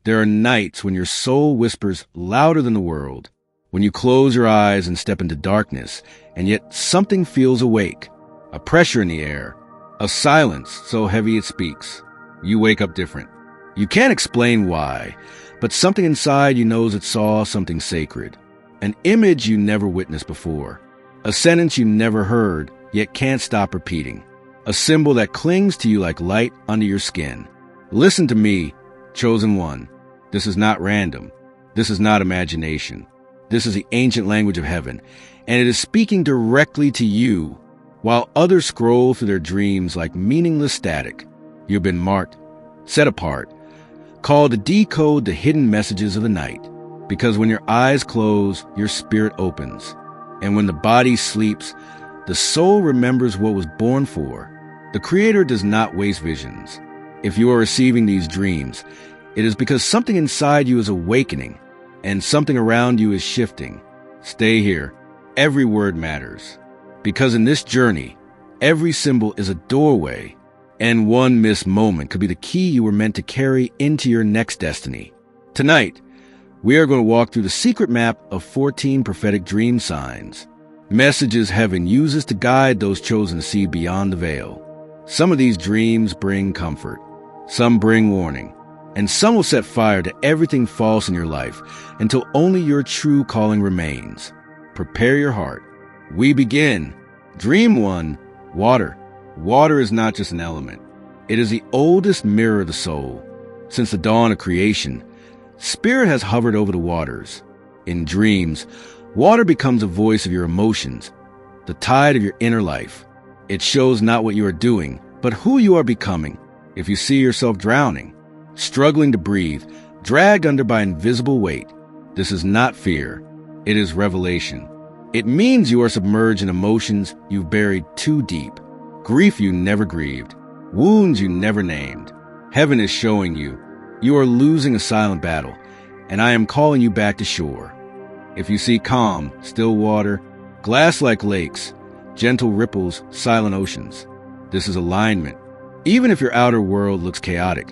There are nights when your soul whispers louder than the world, when you close your eyes and step into darkness, and yet something feels awake, a pressure in the air, a silence so heavy it speaks. You wake up different. You can't explain why, but something inside you knows it saw something sacred, an image you never witnessed before, a sentence you never heard, yet can't stop repeating, a symbol that clings to you like light under your skin. Listen to me, chosen one. This is not random. This is not imagination. This is the ancient language of heaven, and it is speaking directly to you, while others scroll through their dreams like meaningless static. You've been marked, set apart, called to decode the hidden messages of the night, because when your eyes close, your spirit opens, and when the body sleeps, the soul remembers what was born for. The Creator does not waste visions. If you are receiving these dreams, it is because something inside you is awakening, and something around you is shifting. Stay here. Every word matters. Because in this journey, every symbol is a doorway, and one missed moment could be the key you were meant to carry into your next destiny. Tonight, we are going to walk through the secret map of 14 prophetic dream signs, messages heaven uses to guide those chosen to see beyond the veil. Some of these dreams bring comfort, some bring warning, and some will set fire to everything false in your life until only your true calling remains. Prepare your heart. We begin. Dream 1, water. Water is not just an element. It is the oldest mirror of the soul. Since the dawn of creation, spirit has hovered over the waters. In dreams, water becomes a voice of your emotions, the tide of your inner life. It shows not what you are doing, but who you are becoming. If you see yourself drowning, struggling to breathe, dragged under by invisible weight, this is not fear. It is revelation. It means you are submerged in emotions you've buried too deep, grief you never grieved, wounds you never named. Heaven is showing you are losing a silent battle, and I am calling you back to shore. If you see calm, still water, glass-like lakes, gentle ripples, silent oceans, this is alignment. Even if your outer world looks chaotic,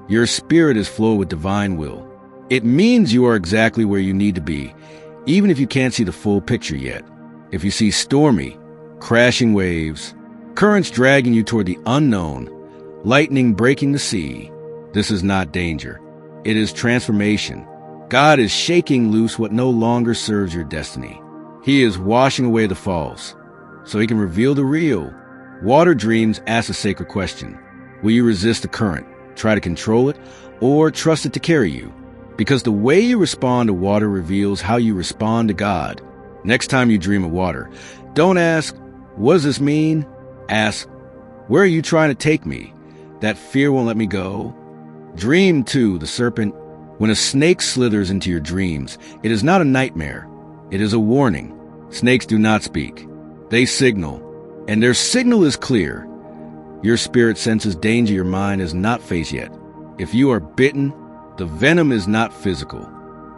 your spirit is flowing with divine will. It means you are exactly where you need to be, even if you can't see the full picture yet. If you see stormy, crashing waves, currents dragging you toward the unknown, lightning breaking the sea, this is not danger. It is transformation. God is shaking loose what no longer serves your destiny. He is washing away the false, so he can reveal the real. Water dreams ask a sacred question. Will you resist the current, try to control it, or trust it to carry you? Because the way you respond to water reveals how you respond to God. Next time you dream of water, don't ask, what does this mean? Ask, where are you trying to take me? That fear won't let me go. Dream 2, the serpent. When a snake slithers into your dreams, it is not a nightmare. It is a warning. Snakes do not speak. They signal, and their signal is clear. Your spirit senses danger your mind has not faced yet. If you are bitten, the venom is not physical.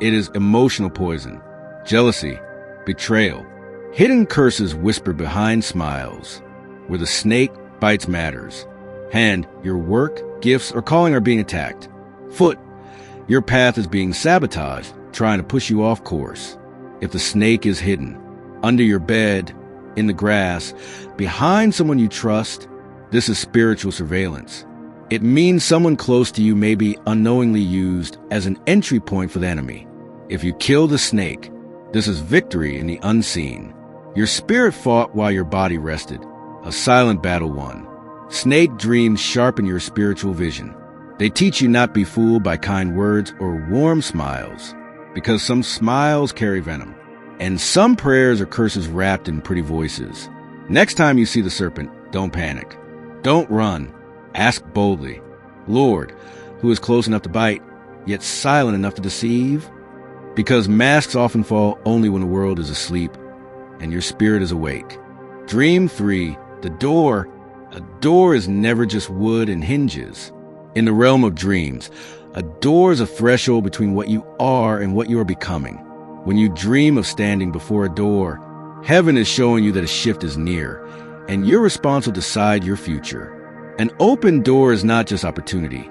It is emotional poison, jealousy, betrayal. Hidden curses whisper behind smiles. Where the snake bites matters. Hand, your work, gifts, or calling are being attacked. Foot, your path is being sabotaged, trying to push you off course. If the snake is hidden, under your bed, in the grass, behind someone you trust, this is spiritual surveillance. It means someone close to you may be unknowingly used as an entry point for the enemy. If you kill the snake, this is victory in the unseen. Your spirit fought while your body rested, a silent battle won. Snake dreams sharpen your spiritual vision. They teach you not to be fooled by kind words or warm smiles, because some smiles carry venom, and some prayers are curses wrapped in pretty voices. Next time you see the serpent, don't panic. Don't run. Ask boldly, Lord, who is close enough to bite, yet silent enough to deceive? Because masks often fall only when the world is asleep and your spirit is awake. Dream 3, the door. A door is never just wood and hinges. In the realm of dreams, a door is a threshold between what you are and what you are becoming. When you dream of standing before a door, heaven is showing you that a shift is near, and your response will decide your future. An open door is not just opportunity.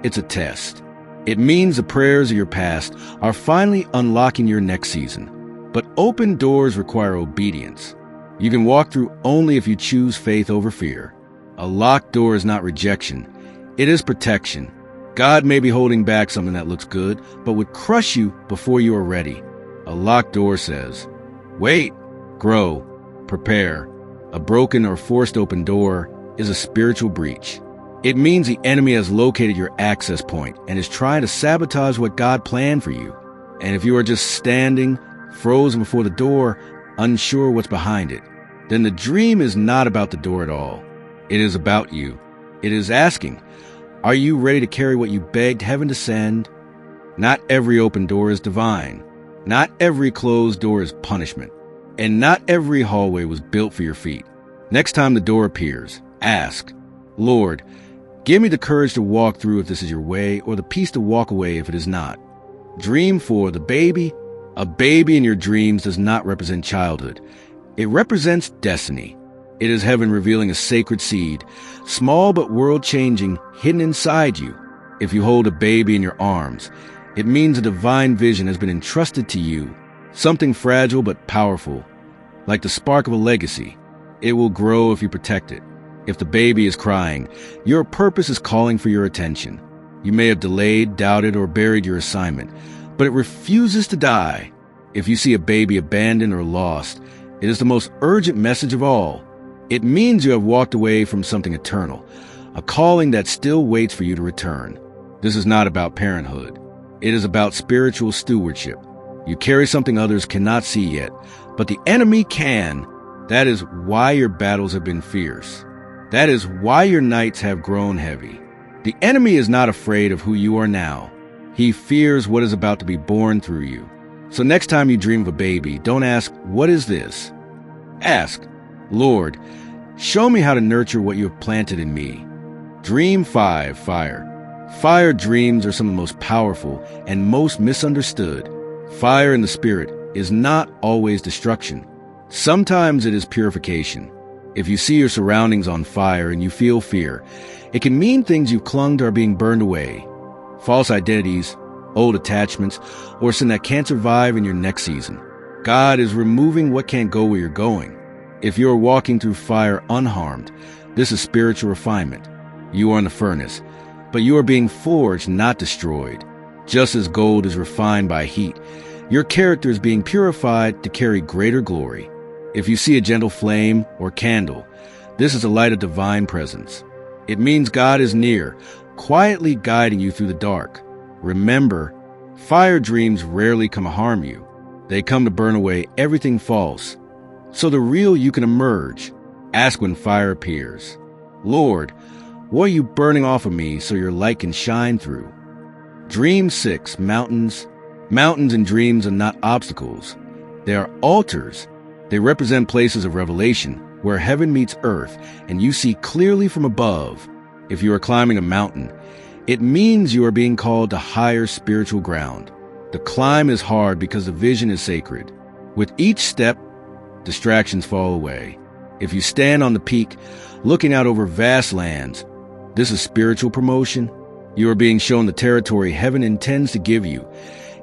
It's a test. It means the prayers of your past are finally unlocking your next season. But open doors require obedience. You can walk through only if you choose faith over fear. A locked door is not rejection. It is protection. God may be holding back something that looks good, but would crush you before you are ready. A locked door says, wait, grow, prepare. A broken or forced open door is a spiritual breach. It means the enemy has located your access point and is trying to sabotage what God planned for you. And if you are just standing, frozen before the door, unsure what's behind it, then the dream is not about the door at all. It is about you. It is asking, are you ready to carry what you begged heaven to send? Not every open door is divine. Not every closed door is punishment. And not every hallway was built for your feet. Next time the door appears, ask, Lord, give me the courage to walk through if this is your way, or the peace to walk away if it is not. Dream for the baby. A baby in your dreams does not represent childhood. It represents destiny. It is heaven revealing a sacred seed, small but world-changing, hidden inside you. If you hold a baby in your arms, it means a divine vision has been entrusted to you, something fragile but powerful, like the spark of a legacy. It will grow if you protect it. If the baby is crying, your purpose is calling for your attention. You may have delayed, doubted, or buried your assignment, but it refuses to die. If you see a baby abandoned or lost, it is the most urgent message of all. It means you have walked away from something eternal, a calling that still waits for you to return. This is not about parenthood. It is about spiritual stewardship. You carry something others cannot see yet, but the enemy can. That is why your battles have been fierce. That is why your nights have grown heavy. The enemy is not afraid of who you are now. He fears what is about to be born through you. So next time you dream of a baby, don't ask, what is this? Ask, Lord, show me how to nurture what you have planted in me. Dream 5, fire. Fire dreams are some of the most powerful and most misunderstood. Fire in the spirit is not always destruction. Sometimes it is purification. If you see your surroundings on fire and you feel fear, it can mean things you've clung to are being burned away. False identities, old attachments, or sin that can't survive in your next season. God is removing what can't go where you're going. If you're walking through fire unharmed, this is spiritual refinement. You are in the furnace, but you are being forged, not destroyed. Just as gold is refined by heat, your character is being purified to carry greater glory. If you see a gentle flame or candle, this is a light of divine presence. It means God is near, quietly guiding you through the dark. Remember, fire dreams rarely come to harm you. They come to burn away everything false, so the real you can emerge. Ask when fire appears, Lord, what are you burning off of me so your light can shine through? Dream 6, mountains. Mountains and dreams are not obstacles. They are altars. They represent places of revelation where heaven meets earth and you see clearly from above. If you are climbing a mountain, it means you are being called to higher spiritual ground. The climb is hard because the vision is sacred. With each step, distractions fall away. If you stand on the peak, looking out over vast lands, this is spiritual promotion. You are being shown the territory heaven intends to give you.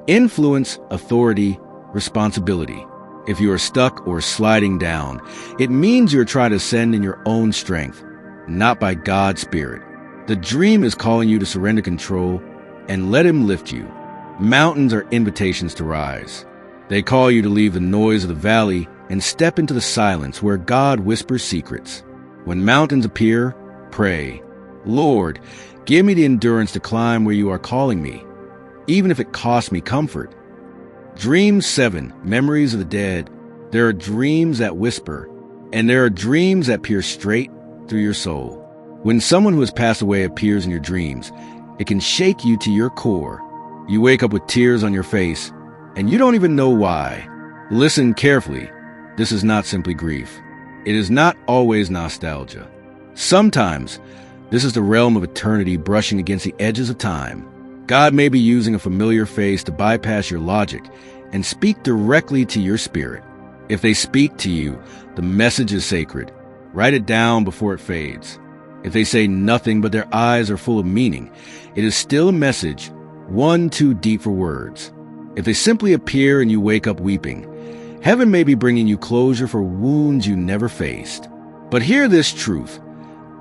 Influence, authority, responsibility. If you are stuck or sliding down, it means you are trying to ascend in your own strength, not by God's Spirit. The dream is calling you to surrender control and let Him lift you. Mountains are invitations to rise. They call you to leave the noise of the valley and step into the silence where God whispers secrets. When mountains appear, pray, Lord, give me the endurance to climb where you are calling me, even if it costs me comfort. Dream 7, memories of the dead. There are dreams that whisper, and there are dreams that pierce straight through your soul. When someone who has passed away appears in your dreams, it can shake you to your core. You wake up with tears on your face, and you don't even know why. Listen carefully. This is not simply grief. It is not always nostalgia. Sometimes, this is the realm of eternity brushing against the edges of time. God may be using a familiar face to bypass your logic and speak directly to your spirit. If they speak to you, the message is sacred. Write it down before it fades. If they say nothing but their eyes are full of meaning, it is still a message. one too deep for words. If they simply appear and you wake up weeping, heaven may be bringing you closure for wounds you never faced. But hear this truth.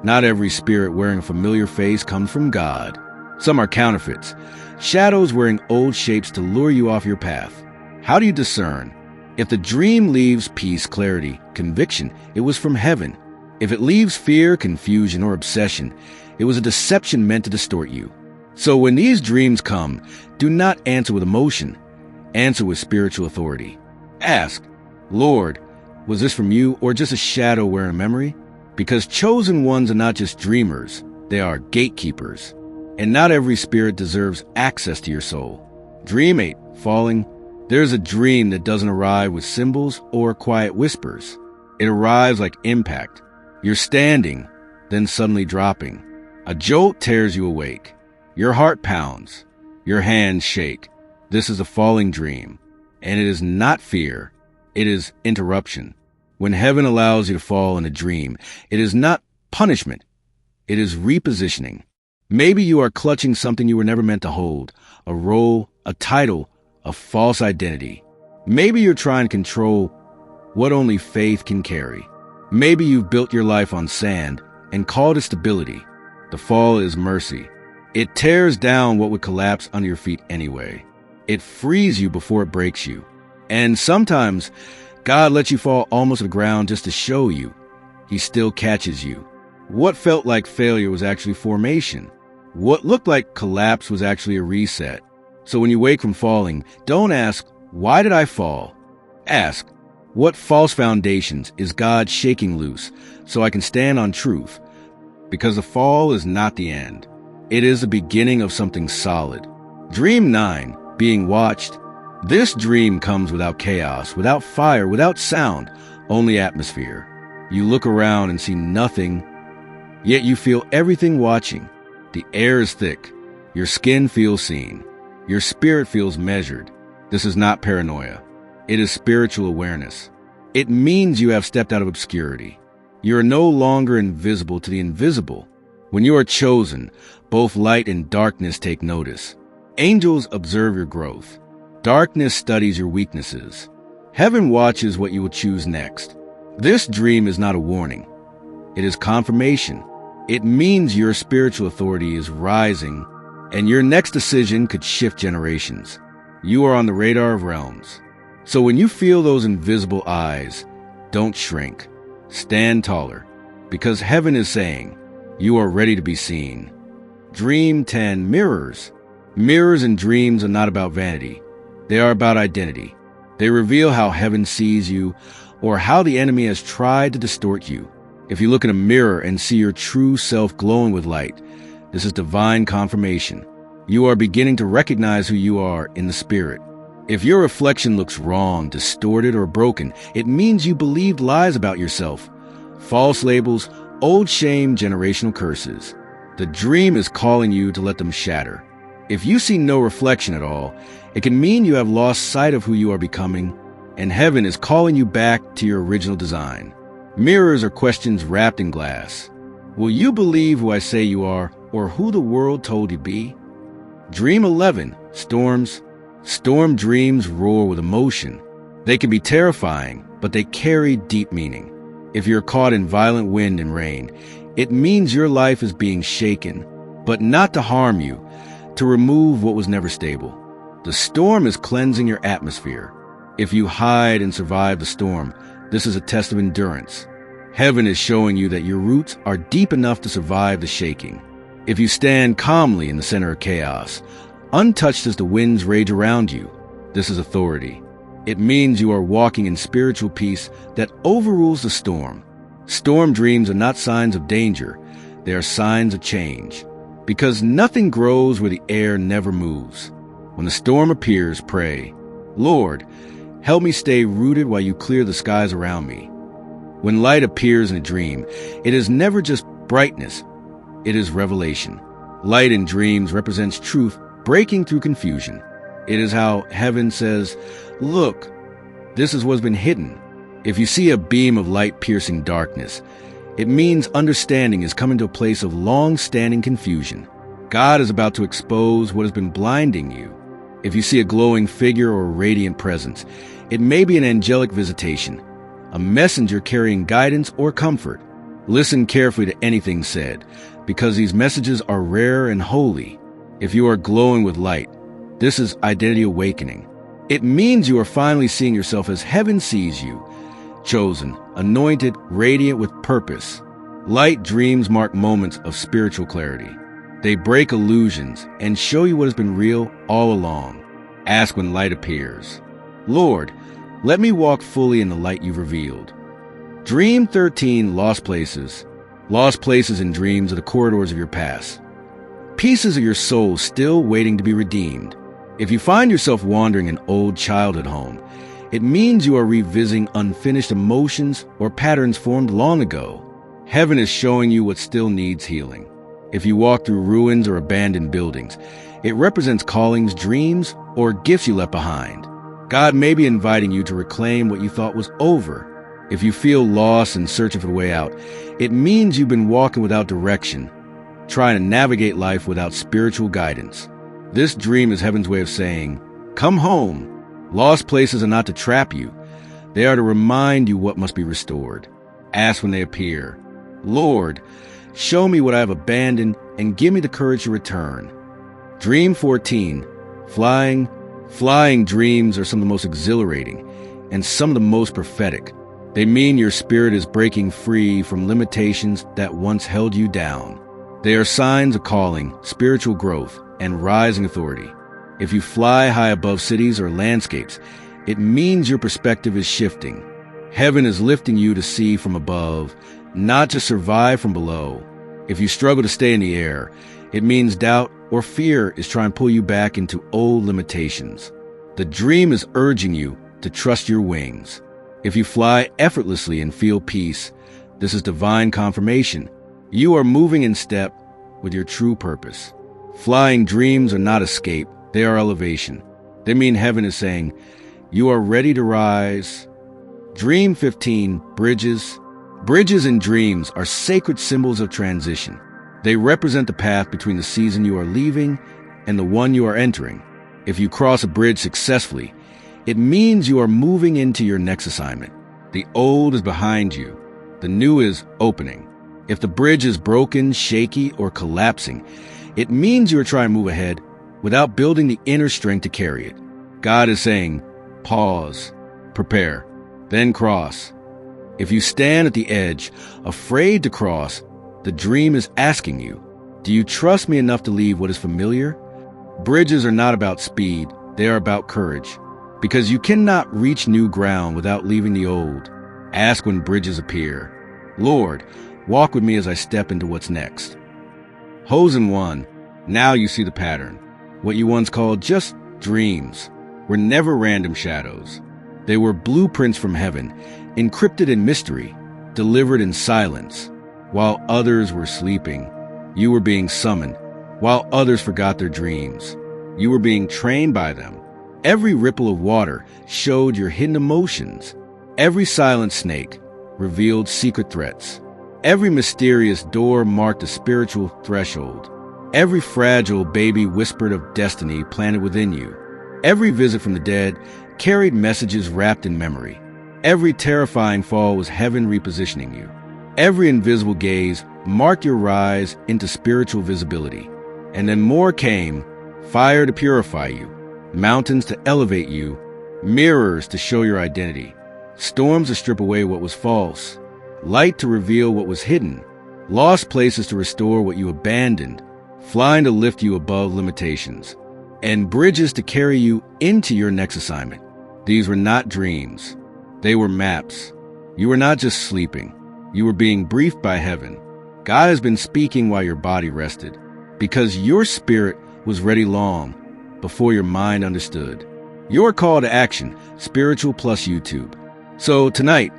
Not every spirit wearing a familiar face comes from God. Some are counterfeits, shadows wearing old shapes to lure you off your path. How do you discern? If the dream leaves peace, clarity, conviction, it was from heaven. If it leaves fear, confusion, or obsession, it was a deception meant to distort you. So when these dreams come, do not answer with emotion. Answer with spiritual authority. Ask, Lord, was this from you or just a shadow wearing a memory? Because chosen ones are not just dreamers, they are gatekeepers. And not every spirit deserves access to your soul. Dream 8, falling. There's a dream that doesn't arrive with symbols or quiet whispers. It arrives like impact. You're standing, then suddenly dropping. A jolt tears you awake. Your heart pounds. Your hands shake. This is a falling dream. And it is not fear. It is interruption. When heaven allows you to fall in a dream, it is not punishment. It is repositioning. Maybe you are clutching something you were never meant to hold, a role, a title, a false identity. Maybe you're trying to control what only faith can carry. Maybe you've built your life on sand and called it stability. The fall is mercy. It tears down what would collapse under your feet anyway. It frees you before it breaks you. And sometimes God lets you fall almost to the ground just to show you He still catches you. What felt like failure was actually formation. What looked like collapse was actually a reset. So when you wake from falling, don't ask, why did I fall? Ask, what false foundations is God shaking loose so I can stand on truth? Because the fall is not the end. It is the beginning of something solid. Dream 9, being watched. This dream comes without chaos, without fire, without sound, only atmosphere. You look around and see nothing, yet you feel everything watching. The air is thick. Your skin feels seen. Your spirit feels measured. This is not paranoia. It is spiritual awareness. It means you have stepped out of obscurity. You are no longer invisible to the invisible. When you are chosen, both light and darkness take notice. Angels observe your growth. Darkness studies your weaknesses. Heaven watches what you will choose next. This dream is not a warning. It is confirmation. It means your spiritual authority is rising, and your next decision could shift generations. You are on the radar of realms. So when you feel those invisible eyes, don't shrink. Stand taller, because heaven is saying, you are ready to be seen. Dream 10, mirrors. Mirrors and dreams are not about vanity. They are about identity. They reveal how heaven sees you, or how the enemy has tried to distort you. If you look in a mirror and see your true self glowing with light, this is divine confirmation. You are beginning to recognize who you are in the spirit. If your reflection looks wrong, distorted, or broken, it means you believed lies about yourself. False labels, old shame, generational curses. The dream is calling you to let them shatter. If you see no reflection at all, it can mean you have lost sight of who you are becoming, and heaven is calling you back to your original design. Mirrors are questions wrapped in glass. Will you believe who I say you are, or who the world told you be? Dream 11, storms. Storm dreams roar with emotion. They can be terrifying, but they carry deep meaning. If you're caught in violent wind and rain, it means your life is being shaken, but not to harm you, to remove what was never stable. The storm is cleansing your atmosphere. If you hide and survive the storm, this is a test of endurance. Heaven is showing you that your roots are deep enough to survive the shaking. If you stand calmly in the center of chaos, untouched as the winds rage around you, this is authority. It means you are walking in spiritual peace that overrules the storm. Storm dreams are not signs of danger. They are signs of change. Because nothing grows where the air never moves. When the storm appears, pray, Lord, help me stay rooted while you clear the skies around me. When light appears in a dream, it is never just brightness. It is revelation. Light in dreams represents truth breaking through confusion. It is how heaven says, look, this is what's been hidden. If you see a beam of light piercing darkness, it means understanding is coming to a place of long-standing confusion. God is about to expose what has been blinding you. If you see a glowing figure or a radiant presence, it may be an angelic visitation, a messenger carrying guidance or comfort. Listen carefully to anything said, because these messages are rare and holy. If you are glowing with light, this is identity awakening. It means you are finally seeing yourself as heaven sees you, chosen, anointed, radiant with purpose. Light dreams mark moments of spiritual clarity. They break illusions and show you what has been real all along. Ask when light appears, Lord, let me walk fully in the light you've revealed. Dream 13, Lost Places. Lost places and dreams are the corridors of your past. Pieces of your soul still waiting to be redeemed. If you find yourself wandering in old childhood home, it means you are revisiting unfinished emotions or patterns formed long ago. Heaven is showing you what still needs healing. If you walk through ruins or abandoned buildings, it represents callings, dreams, or gifts you left behind. God may be inviting you to reclaim what you thought was over. If you feel lost and searching for the way out, it means you've been walking without direction, trying to navigate life without spiritual guidance. This dream is heaven's way of saying, come home. Lost places are not to trap you. They are to remind you what must be restored. Ask when they appear, Lord, show me what I have abandoned and give me the courage to return. Dream 14, Flying. Flying dreams are some of the most exhilarating and some of the most prophetic. They mean your spirit is breaking free from limitations that once held you down. They are signs of calling, spiritual growth, and rising authority. If you fly high above cities or landscapes, it means your perspective is shifting. Heaven is lifting you to see from above, not to survive from below. If you struggle to stay in the air, it means doubt or fear is trying to pull you back into old limitations. The dream is urging you to trust your wings. If you fly effortlessly and feel peace, this is divine confirmation. You are moving in step with your true purpose. Flying dreams are not escape, they are elevation. They mean heaven is saying, you are ready to rise. Dream 15, Bridges. Bridges and dreams are sacred symbols of transition. They represent the path between the season you are leaving and the one you are entering. If you cross a bridge successfully, it means you are moving into your next assignment. The old is behind you. The new is opening. If the bridge is broken, shaky, or collapsing, it means you are trying to move ahead without building the inner strength to carry it. God is saying, pause, prepare, then cross. If you stand at the edge, afraid to cross, the dream is asking you, do you trust me enough to leave what is familiar? Bridges are not about speed, they are about courage. Because you cannot reach new ground without leaving the old. Ask when bridges appear. Lord, walk with me as I step into what's next. Chosenone, now you see the pattern. What you once called just dreams were never random shadows. They were blueprints from heaven, encrypted in mystery, delivered in silence. While others were sleeping, you were being summoned. While others forgot their dreams, you were being trained by them. Every ripple of water showed your hidden emotions. Every silent snake revealed secret threats. Every mysterious door marked a spiritual threshold. Every fragile baby whispered of destiny planted within you. Every visit from the dead carried messages wrapped in memory. Every terrifying fall was heaven repositioning you. Every invisible gaze marked your rise into spiritual visibility. And then more came, fire to purify you, mountains to elevate you, mirrors to show your identity, storms to strip away what was false, light to reveal what was hidden, lost places to restore what you abandoned, flying to lift you above limitations, and bridges to carry you into your next assignment. These were not dreams. They were maps. You were not just sleeping. You were being briefed by heaven. God has been speaking while your body rested, because your spirit was ready long before your mind understood. Your call to action, spiritual plus YouTube. So tonight,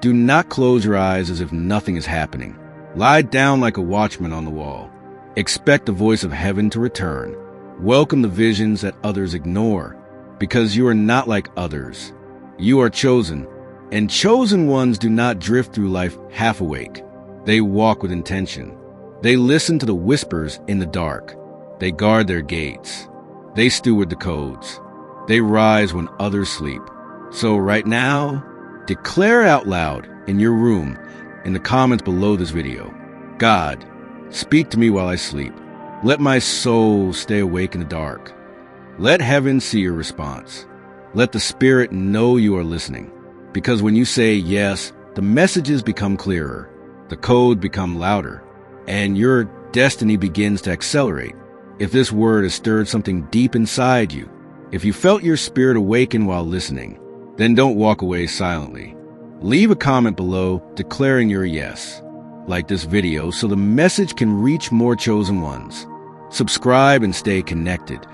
do not close your eyes as if nothing is happening. Lie down like a watchman on the wall. Expect the voice of heaven to return. Welcome the visions that others ignore, because you are not like others. You are chosen, and chosen ones do not drift through life half awake. They walk with intention. They listen to the whispers in the dark. They guard their gates. They steward the codes. They rise when others sleep. So right now, declare out loud in your room, in the comments below this video, God, speak to me while I sleep. Let my soul stay awake in the dark. Let heaven see your response. Let the Spirit know you are listening. Because when you say yes, the messages become clearer, the code become louder, and your destiny begins to accelerate. If this word has stirred something deep inside you, if you felt your spirit awaken while listening, then don't walk away silently. Leave a comment below declaring your yes. Like this video so the message can reach more chosen ones. Subscribe and stay connected,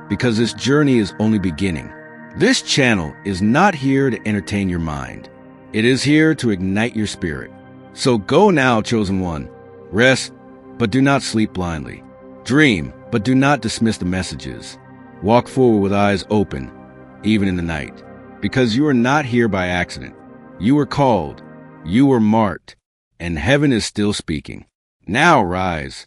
because this journey is only beginning. This channel is not here to entertain your mind. It is here to ignite your spirit. So go now, chosen one. Rest, but do not sleep blindly. Dream, but do not dismiss the messages. Walk forward with eyes open, even in the night. Because you are not here by accident. You were called, you were marked, and heaven is still speaking. Now rise,